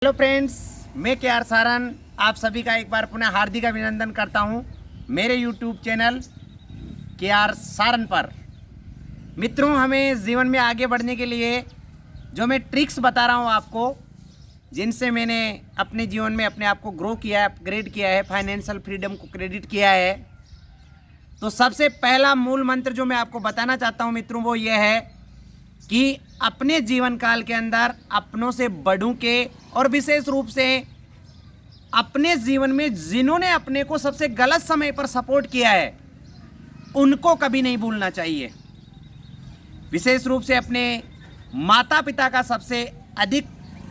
Hello friends, मैं KR. Saran आप सभी का एक बार पुनः हार्दिक अभिनंदन करता हूं मेरे यूट्यूब चैनल के.आर. सारन पर। मित्रों, हमें जीवन में आगे बढ़ने के लिए जो मैं ट्रिक्स बता रहा हूं आपको, जिनसे मैंने अपने जीवन में अपने आप को ग्रो किया है, अपग्रेड किया है, फाइनेंशियल फ्रीडम को क्रेडिट किया है। तो सबसे पहला मूल मंत्र जो मैं आपको बताना चाहता हूं मित्रों, वो ये है कि अपने जीवन काल के अंदर अपनों से बड़ों के और विशेष रूप से अपने जीवन में जिन्होंने अपने को सबसे गलत समय पर सपोर्ट किया है, उनको कभी नहीं भूलना चाहिए। विशेष रूप से अपने माता पिता का सबसे अधिक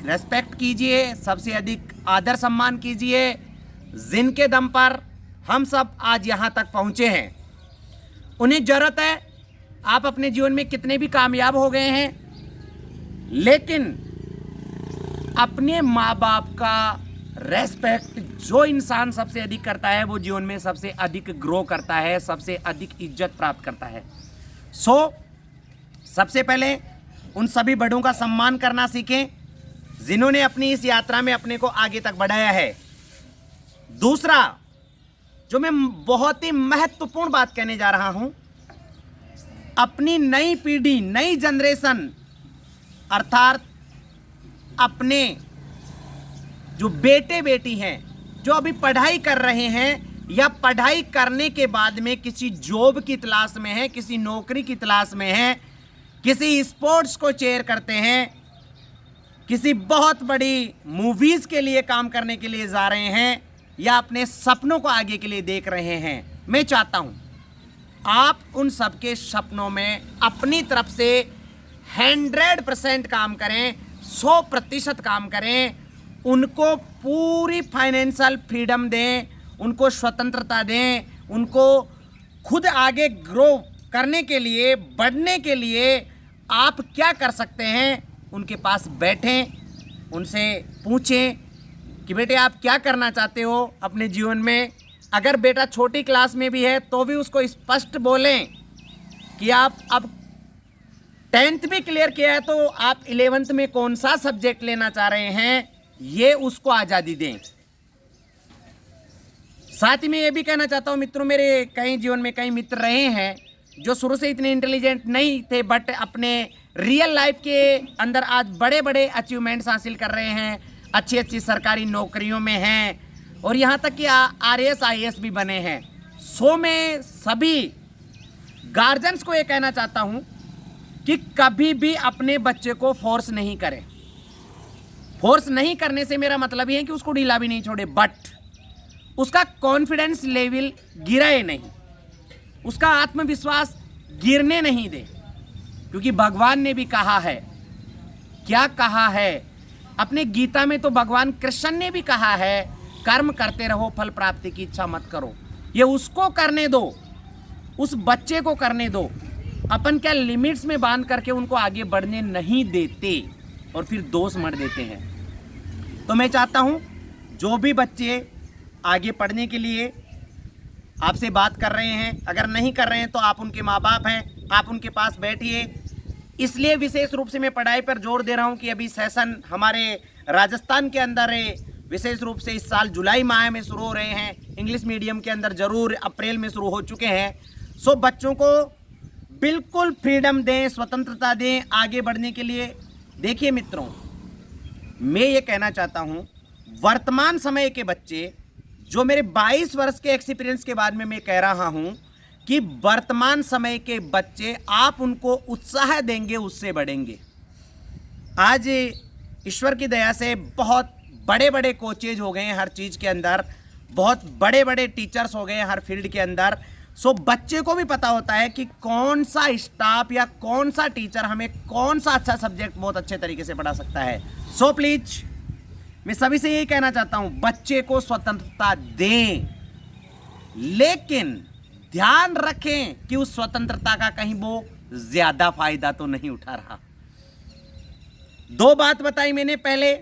रेस्पेक्ट कीजिए, सबसे अधिक आदर सम्मान कीजिए, जिनके दम पर हम सब आज यहाँ तक पहुँचे हैं। उन्हें ज़रूरत है, आप अपने जीवन में कितने भी कामयाब हो गए हैं, लेकिन अपने माँ बाप का रेस्पेक्ट जो इंसान सबसे अधिक करता है, वो जीवन में सबसे अधिक ग्रो करता है, सबसे अधिक इज्जत प्राप्त करता है। सबसे पहले उन सभी बड़ों का सम्मान करना सीखें जिन्होंने अपनी इस यात्रा में अपने को आगे तक बढ़ाया है। दूसरा, जो मैं बहुत ही महत्वपूर्ण बात कहने जा रहा हूं, अपनी नई पीढ़ी, नई जनरेशन, अर्थात अपने जो बेटे बेटी हैं, जो अभी पढ़ाई कर रहे हैं या पढ़ाई करने के बाद में किसी जॉब की तलाश में है, किसी नौकरी की तलाश में है, किसी स्पोर्ट्स को चेयर करते हैं, किसी बहुत बड़ी मूवीज़ के लिए काम करने के लिए जा रहे हैं, या अपने सपनों को आगे के लिए देख रहे हैं। मैं चाहता हूं आप उन सबके सपनों में अपनी तरफ से 100% काम करें, 100% काम करें, उनको पूरी फाइनेंशियल फ्रीडम दें, उनको स्वतंत्रता दें, उनको खुद आगे ग्रो करने के लिए, बढ़ने के लिए आप क्या कर सकते हैं, उनके पास बैठें, उनसे पूछें कि बेटे आप क्या करना चाहते हो अपने जीवन में। अगर बेटा छोटी क्लास में भी है तो भी उसको स्पष्ट बोलें कि आप अब 10th भी क्लियर किया है तो आप 11th में कौन सा सब्जेक्ट लेना चाह रहे हैं, ये उसको आज़ादी दें। साथ ही मैं ये भी कहना चाहता हूँ मित्रों, मेरे कई जीवन में कई मित्र रहे हैं जो शुरू से इतने इंटेलिजेंट नहीं थे, बट अपने रियल लाइफ के अंदर आज बड़े बड़े अचीवमेंट्स हासिल कर रहे हैं, अच्छी अच्छी सरकारी नौकरियों में हैं, और यहाँ तक कि RAS IAS भी बने हैं। मैं सभी गार्जियंस को ये कहना चाहता हूँ कि कभी भी अपने बच्चे को फोर्स नहीं करें। फोर्स नहीं करने से मेरा मतलब ये है कि उसको ढीला भी नहीं छोड़े, बट उसका कॉन्फिडेंस लेवल गिराए नहीं, उसका आत्मविश्वास गिरने नहीं दे, क्योंकि भगवान ने भी कहा है, क्या कहा है अपने गीता में, तो भगवान कृष्ण ने भी कहा है, कर्म करते रहो, फल प्राप्ति की इच्छा मत करो। ये उसको करने दो, उस बच्चे को करने दो। अपन क्या लिमिट्स में बांध करके उनको आगे बढ़ने नहीं देते और फिर दोष मर देते हैं। तो मैं चाहता हूं जो भी बच्चे आगे पढ़ने के लिए आपसे बात कर रहे हैं, अगर नहीं कर रहे हैं तो आप उनके माँ बाप हैं, आप उनके पास बैठिए। इसलिए विशेष रूप से मैं पढ़ाई पर जोर दे रहा हूं कि अभी सेशन हमारे राजस्थान के अंदर है, विशेष रूप से इस साल जुलाई माह में शुरू हो रहे हैं, इंग्लिश मीडियम के अंदर जरूर अप्रैल में शुरू हो चुके हैं। बच्चों को बिल्कुल फ्रीडम दें, स्वतंत्रता दें आगे बढ़ने के लिए। देखिए मित्रों, मैं ये कहना चाहता हूँ, वर्तमान समय के बच्चे, जो मेरे 22 वर्ष के एक्सपीरियंस के बाद में मैं कह रहा हूँ कि वर्तमान समय के बच्चे, आप उनको उत्साह देंगे उससे बढ़ेंगे। आज ईश्वर की दया से बहुत बड़े बड़े कोचेज हो गए हैं हर चीज़ के अंदर, बहुत बड़े बड़े टीचर्स हो गए हैं हर फील्ड के अंदर। बच्चे को भी पता होता है कि कौन सा स्टाफ या कौन सा टीचर हमें कौन सा अच्छा सब्जेक्ट बहुत अच्छे तरीके से पढ़ा सकता है। प्लीज मैं सभी से यही कहना चाहता हूं, बच्चे को स्वतंत्रता दें, लेकिन ध्यान रखें कि उस स्वतंत्रता का कहीं वो ज्यादा फायदा तो नहीं उठा रहा। 2 बात बताई मैंने पहले,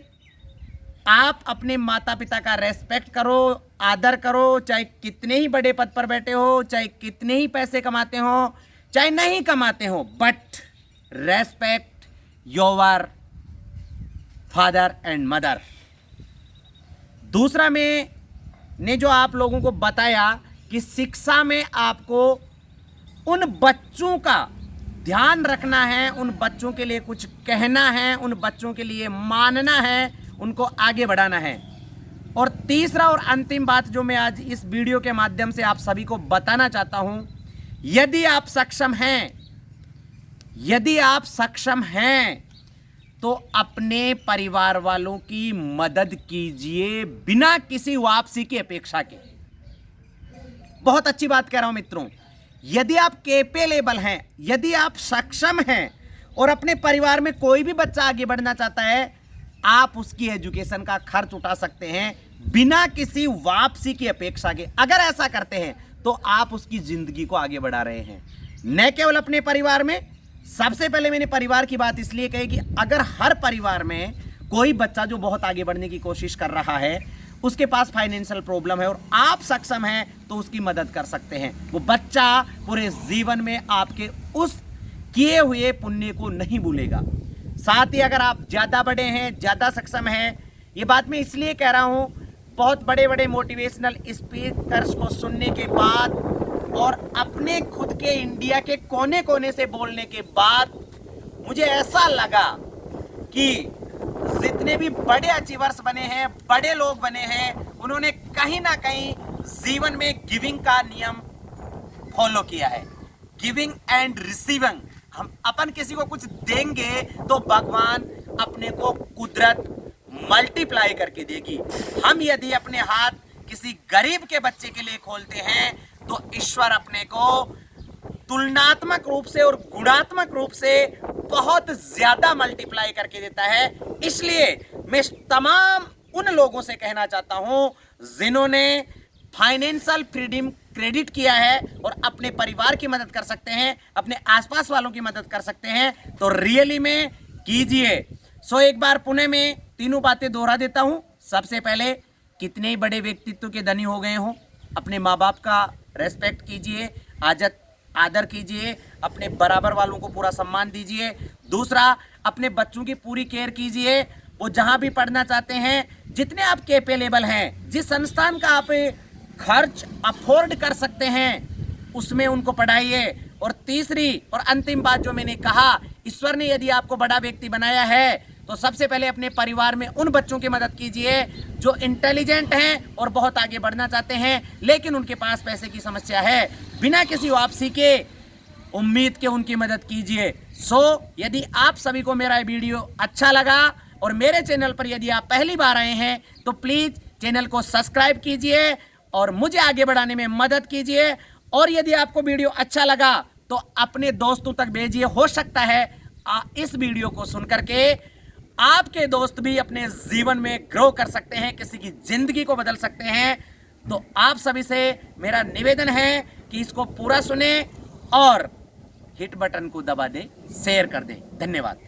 आप अपने माता पिता का रेस्पेक्ट करो, आदर करो, चाहे कितने ही बड़े पद पर बैठे हो, चाहे कितने ही पैसे कमाते हो, चाहे नहीं कमाते हो, but respect your father and mother. दूसरा मैंने जो आप लोगों को बताया कि शिक्षा में आपको उन बच्चों का ध्यान रखना है, उन बच्चों के लिए कुछ कहना है, उन बच्चों के लिए मानना है, उनको आगे बढ़ाना है। और तीसरा और अंतिम बात जो मैं आज इस वीडियो के माध्यम से आप सभी को बताना चाहता हूं, यदि आप सक्षम हैं तो अपने परिवार वालों की मदद कीजिए बिना किसी वापसी की अपेक्षा के। बहुत अच्छी बात कह रहा हूं मित्रों। यदि आप कैपेबल हैं, यदि आप सक्षम हैं और अपने परिवार में कोई भी बच्चा आगे बढ़ना चाहता है, आप उसकी एजुकेशन का खर्च उठा सकते हैं बिना किसी वापसी की अपेक्षा के। अगर ऐसा करते हैं तो आप उसकी जिंदगी को आगे बढ़ा रहे हैं, न केवल अपने परिवार में। सबसे पहले मैंने परिवार की बात इसलिए कही कि अगर हर परिवार में कोई बच्चा जो बहुत आगे बढ़ने की कोशिश कर रहा है, उसके पास फाइनेंशियल प्रॉब्लम है और आप सक्षम हैं तो उसकी मदद कर सकते हैं, वो बच्चा पूरे जीवन में आपके उस किए हुए पुण्य को नहीं भूलेगा। साथ ही अगर आप ज़्यादा बड़े हैं, ज़्यादा सक्षम हैं, ये बात मैं इसलिए कह रहा हूँ, बहुत बड़े बड़े मोटिवेशनल स्पीकर्स को सुनने के बाद और अपने खुद के इंडिया के कोने कोने से बोलने के बाद मुझे ऐसा लगा कि जितने भी बड़े अचीवर्स बने हैं, बड़े लोग बने हैं, उन्होंने कहीं ना कहीं जीवन में गिविंग का नियम फॉलो किया है। गिविंग एंड रिसीविंग, हम अपन किसी को कुछ देंगे तो भगवान अपने को कुदरत मल्टीप्लाई करके देगी। हम यदि अपने हाथ किसी गरीब के बच्चे के लिए खोलते हैं तो ईश्वर अपने को तुलनात्मक रूप से और गुणात्मक रूप से बहुत ज्यादा मल्टीप्लाई करके देता है। इसलिए मैं तमाम उन लोगों से कहना चाहता हूं जिन्होंने फाइनेंशियल फ्रीडम क्रेडिट किया है और अपने परिवार की मदद कर सकते हैं, अपने आसपास वालों की मदद कर सकते हैं, तो रियली में कीजिए। सो एक बार पुनः मैं तीनों बातें दोहरा देता हूं। सबसे पहले, कितने ही बड़े व्यक्तित्व के धनी हो गए हों, अपने माँ बाप का रेस्पेक्ट कीजिए, आदर कीजिए, अपने बराबर वालों को पूरा सम्मान दीजिए। दूसरा, अपने बच्चों की पूरी केयर कीजिए, वो जहाँ भी पढ़ना चाहते हैं, जितने आप कैपेबल हैं, जिस संस्थान का आप खर्च अफोर्ड कर सकते हैं, उसमें उनको पढ़ाइए। और तीसरी और अंतिम बात जो मैंने कहा, ईश्वर ने यदि आपको बड़ा व्यक्ति बनाया है तो सबसे पहले अपने परिवार में उन बच्चों की मदद कीजिए जो इंटेलिजेंट हैं और बहुत आगे बढ़ना चाहते हैं, लेकिन उनके पास पैसे की समस्या है। बिना किसी वापसी के उम्मीद के उनकी मदद कीजिए। यदि आप सभी को मेरा वीडियो अच्छा लगा और मेरे चैनल पर यदि आप पहली बार आए हैं तो प्लीज़ चैनल को सब्सक्राइब कीजिए और मुझे आगे बढ़ाने में मदद कीजिए। और यदि आपको वीडियो अच्छा लगा तो अपने दोस्तों तक भेजिए। हो सकता है इस वीडियो को सुनकर के आपके दोस्त भी अपने जीवन में ग्रो कर सकते हैं, किसी की जिंदगी को बदल सकते हैं। तो आप सभी से मेरा निवेदन है कि इसको पूरा सुने और हिट बटन को दबा दें, शेयर कर दें। धन्यवाद।